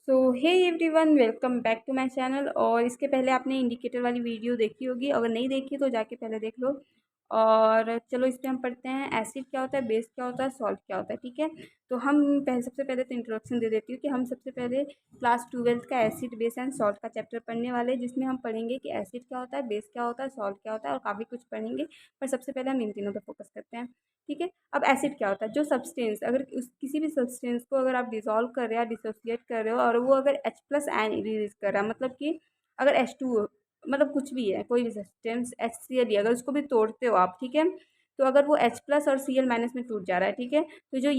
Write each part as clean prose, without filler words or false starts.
So hey everyone, welcome back to my channel. और इसके पहले आपने इंडिकेटर वाली वीडियो देखी होगी, अगर नहीं देखी तो जाके पहले देख लो। और चलो इस पे हम पढ़ते हैं एसिड क्या होता है, बेस क्या होता है, सॉल्ट क्या होता है। ठीक है, तो हम पहले सबसे पहले तो इंट्रोडक्शन दे देती हूँ कि हम सबसे पहले क्लास 12th का एसिड बेस एंड सॉल्ट का चैप्टर पढ़ने वाले हैं, जिसमें हम पढ़ेंगे कि एसिड क्या होता है, बेस क्या होता है, सॉल्ट क्या होता है, और काफ़ी कुछ पढ़ेंगे। पर सबसे पहले हम इन तीनों पर फोकस करते हैं। ठीक है, अब एसिड क्या होता है? जो सब्सटेंस, अगर उस किसी भी सब्सटेंस को अगर आप डिसॉल्व कर रहे हो या डिसोसिएट कर रहे हो और वो अगर H प्लस आयन रिलीज कर रहा है, मतलब कि अगर H2 मतलब कुछ भी है, कोई भी सब्सटेंस HCl अगर उसको भी तोड़ते हो आप, ठीक है, तो अगर वो H प्लस और Cl माइनस में टूट जा रहा है, ठीक है, तो जो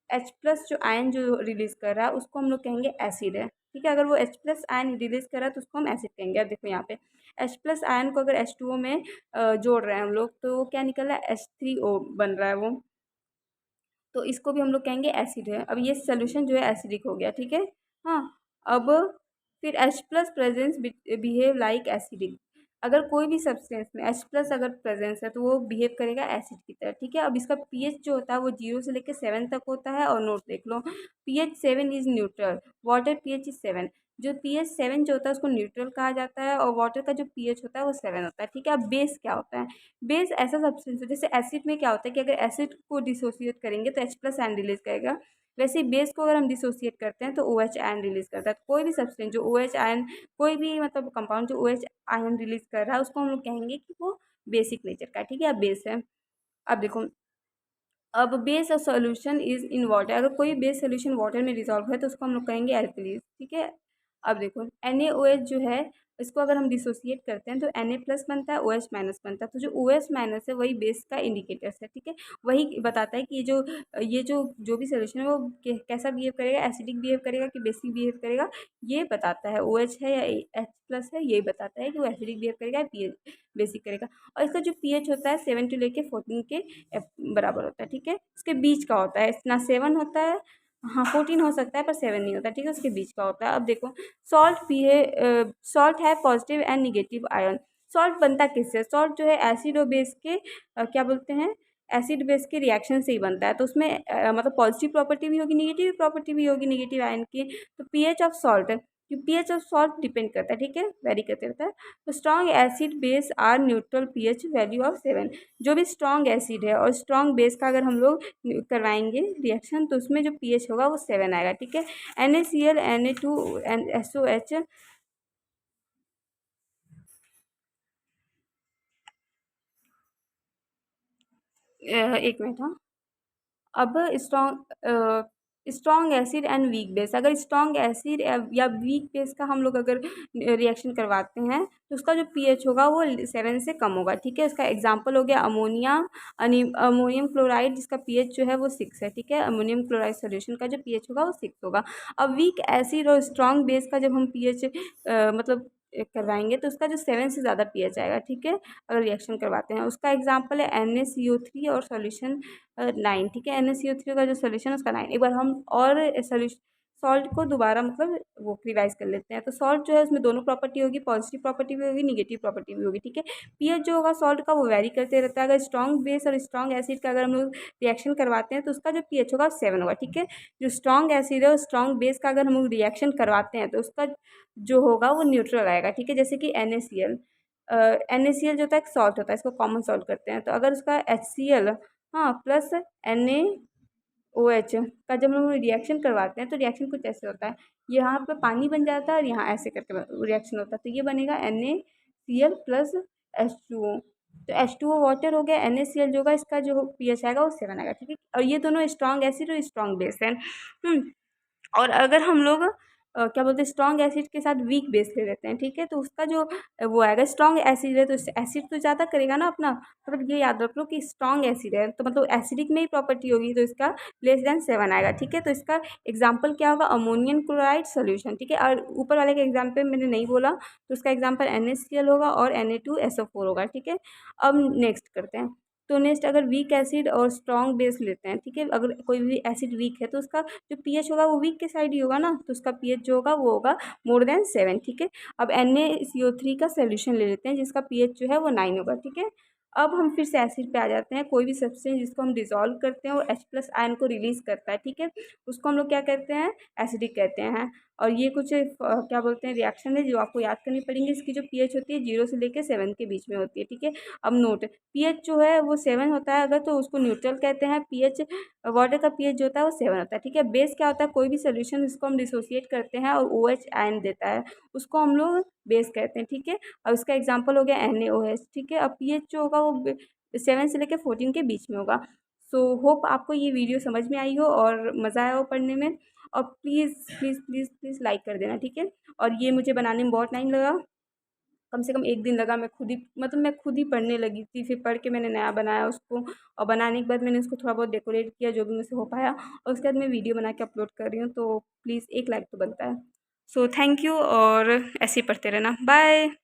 H प्लस जो आयन जो रिलीज कर रहा है उसको हम लोग कहेंगे एसिड है। ठीक है, अगर वो H प्लस आयन रिलीज कर रहा है तो उसको हम एसिड कहेंगे। अब देखो यहाँ पे H प्लस आयन को अगर H2O में जोड़ रहे हैं हम लोग, तो वो क्या निकल रहा है, H3O बन रहा है वो, तो इसको भी हम लोग कहेंगे एसिड है। अब ये सोल्यूशन जो है एसिडिक हो गया। ठीक है, हाँ। अब फिर H plus presence behave like acidic. अगर कोई भी सब्सटेंस में H प्लस अगर प्रेजेंस है तो वो बिहेव करेगा एसिड की तरह। ठीक है, अब इसका पीएच जो होता है वो 0 से लेकर 7 तक होता है। और नोट देख लो, pH 7 is neutral, water pH is 7। जो pH 7 जो होता है उसको न्यूट्रल कहा जाता है, और वाटर का जो pH होता है वो 7 होता है। ठीक है, अब बेस क्या होता है? बेस ऐसा सब्सटेंस है, जैसे एसिड में क्या होता है कि अगर एसिड को डिसोसिएट करेंगे तो H प्लस आयन रिलीज करेगा, वैसे ही बेस को अगर हम डिसोसिएट करते हैं तो OH आयन रिलीज करता है। तो कोई भी सब्सटेंस जो OH आयन, कोई भी मतलब कंपाउंड जो OH आयन रिलीज कर रहा है उसको हम लोग कहेंगे कि वो बेसिक नेचर का है। ठीक है, अब बेस है। अब देखो, अब बेस और सॉल्यूशन इज इन वाटर, अगर कोई बेस सोल्यूशन वाटर में डिसॉल्व है तो उसको हम लोग कहेंगे एल्कलीज। ठीक है, अब देखो NaOH जो है, इसको अगर हम डिसोसिएट करते हैं तो Na प्लस बनता है, OH माइनस बनता है। तो जो OH माइनस है वही बेस का इंडिकेटर्स है। ठीक है, वही बताता है कि ये जो भी सोल्यूशन है वो कैसा बिहेव करेगा, एसिडिक बिहेव करेगा कि बेसिक बिहेव करेगा, ये बताता है। OH है या H प्लस है, यही बताता है कि वो एसिडिक बिहेव करेगा या बेसिक करेगा। और इसका जो pH होता है 7 to 14 के बराबर होता है। ठीक है, इसके बीच का होता है, ना 7 होता है, हाँ 14 हो सकता है पर 7 नहीं होता। ठीक है, उसके बीच का होता है। अब देखो, सॉल्ट भी है, सॉल्ट है positive and negative ion. Salt बनता किससे? सॉल्ट जो है एसिड और बेस के क्या बोलते हैं, एसिड बेस के रिएक्शन से ही बनता है। तो उसमें मतलब पॉजिटिव प्रॉपर्टी भी होगी, निगेटिव प्रॉपर्टी भी होगी निगेटिव आयन की। तो pH of salt, pH of salt depend करता है। ठीक है, वेरी करते रहता है। तो strong acid base are neutral pH value of 7। जो भी स्ट्रॉन्ग एसिड है और स्ट्रॉन्ग बेस का अगर हम लोग करवाएंगे रिएक्शन तो उसमें जो पीएच होगा वो 7 आएगा। ठीक है, NaCl Na2 SOH, एक मिनट, हाँ। अब strong acid and weak base, अगर स्ट्रॉन्ग एसिड या वीक बेस का हम लोग अगर रिएक्शन करवाते हैं तो उसका जो पीएच होगा वो 7 से कम होगा। ठीक है, इसका एग्जांपल हो गया अमोनिया, अमोनियम क्लोराइड, जिसका पीएच जो है वो 6 है। ठीक है, अमोनियम क्लोराइड सोल्यूशन का जो पीएच होगा वो 6 होगा। अब वीक एसिड और स्ट्रॉन्ग बेस का जब हम पीएच मतलब करवाएंगे तो उसका जो 7 से ज़्यादा पीएच आएगा। ठीक है, अगर रिएक्शन करवाते हैं, उसका एग्जाम्पल है NaCO3 और सॉल्यूशन 9। ठीक है, NaCO3 का जो सोल्यूशन है उसका 9। एक बार हम और सोल्यूशन सॉल्ट को दोबारा मतलब वो रिवाइज कर लेते हैं। तो सॉल्ट जो है उसमें दोनों प्रॉपर्टी होगी, पॉजिटिव प्रॉपर्टी भी होगी, निगेटिव प्रॉपर्टी भी होगी। ठीक है, पीएच जो होगा सॉल्ट का वो वेरी करते रहता है। अगर स्ट्रॉन्ग बेस और स्ट्रॉन्ग एसिड का अगर हम लोग रिएक्शन करवाते हैं तो उसका जो पीएच होगा 7 होगा। ठीक है, जो स्ट्रॉन्ग एसिड है और स्ट्रॉन्ग बेस का अगर हम लोग रिएक्शन करवाते हैं तो उसका जो होगा वो न्यूट्रल आएगा। ठीक है, जैसे कि NaCl, NaCl जो होता है एक सॉल्ट होता है, इसको कॉमन सॉल्ट करते हैं, तो अगर उसका HCl, हाँ, प्लस NaOH का जब हम लोग रिएक्शन करवाते हैं तो रिएक्शन कुछ ऐसे होता है, यहाँ पे पानी बन जाता है और यहाँ ऐसे करके रिएक्शन होता है, तो ये बनेगा NaCl प्लस H2O। तो H2O वाटर हो गया, NaCl जो होगा इसका जो पीएच आएगा वो 7 आएगा। ठीक है, और ये दोनों स्ट्रॉन्ग एसिड और स्ट्रॉन्ग बेस है। और अगर हम लोग क्या बोलते हैं स्ट्रॉन्ग एसिड के साथ वीक बेस ले लेते हैं, ठीक है, तो उसका जो वो आएगा, स्ट्रॉन्ग एसिड है तो एसिड तो ज़्यादा करेगा ना अपना, मतलब ये याद रख लो कि स्ट्रॉन्ग एसिड है तो मतलब एसिडिक में ही प्रॉपर्टी होगी, तो इसका <<7 आएगा। ठीक है, तो इसका एग्जाम्पल क्या होगा, अमोनियम क्लोराइड सोल्यूशन। ठीक है, और ऊपर वाले का एग्जाम्पल मैंने नहीं बोला तो उसका एग्जाम्पल NaCl होगा और Na2SO4 होगा। ठीक है, अब नेक्स्ट करते हैं। तो नेक्स्ट, अगर वीक एसिड और स्ट्रॉन्ग बेस लेते हैं, ठीक है, अगर कोई भी एसिड वीक है तो उसका जो पीएच होगा वो वीक के साइड ही होगा ना, तो उसका पीएच जो होगा वो होगा more than 7। ठीक है, अब NaCO3 का सोल्यूशन ले लेते हैं जिसका पीएच जो है वो 9 होगा। ठीक है, अब हम फिर से एसिड पे आ जाते हैं। कोई भी सब्सटेंस जिसको हम डिज़ोल्व करते हैं वो H+ आयन को रिलीज़ करता है, ठीक है। उसको हम लोग क्या कहते हैं, एसिडिक कहते हैं। और ये कुछ क्या बोलते हैं रिएक्शन है जो आपको याद करनी पड़ेंगी। इसकी जो pH होती है 0 से लेकर 7 के बीच में होती है, ठीक है। अब नोट, pH जो है वो 7 होता है अगर, तो उसको न्यूट्रल कहते हैं। pH वाटर का pH जो होता है वो 7 होता है, ठीक है। बेस क्या होता है, कोई भी सोल्यूशन जिसको हम डिसोसिएट करते हैं और OH आयन देता है उसको हम लोग बेस कहते हैं, ठीक है। और उसका एग्जाम्पल हो गया NaOH, ठीक है। अब pH जो होगा वो 7 से लेकर 14 के बीच में होगा। सो होप आपको ये वीडियो समझ में आई हो और मज़ा आया हो पढ़ने में। और please please please please like कर देना, ठीक है। और ये मुझे बनाने में बहुत टाइम लगा, कम से कम 1 दिन लगा। मैं खुद ही मतलब मैं खुद ही पढ़ने लगी थी, फिर पढ़ के मैंने नया बनाया उसको। और बनाने के बाद मैंने उसको थोड़ा बहुत डेकोरेट किया जो भी मुझसे हो पाया, और उसके बाद मैं वीडियो बना के अपलोड कर रही हूँ। तो प्लीज़ एक लाइक तो बनता है। सो थैंक यू, और ऐसे ही पढ़ते रहना। बाय।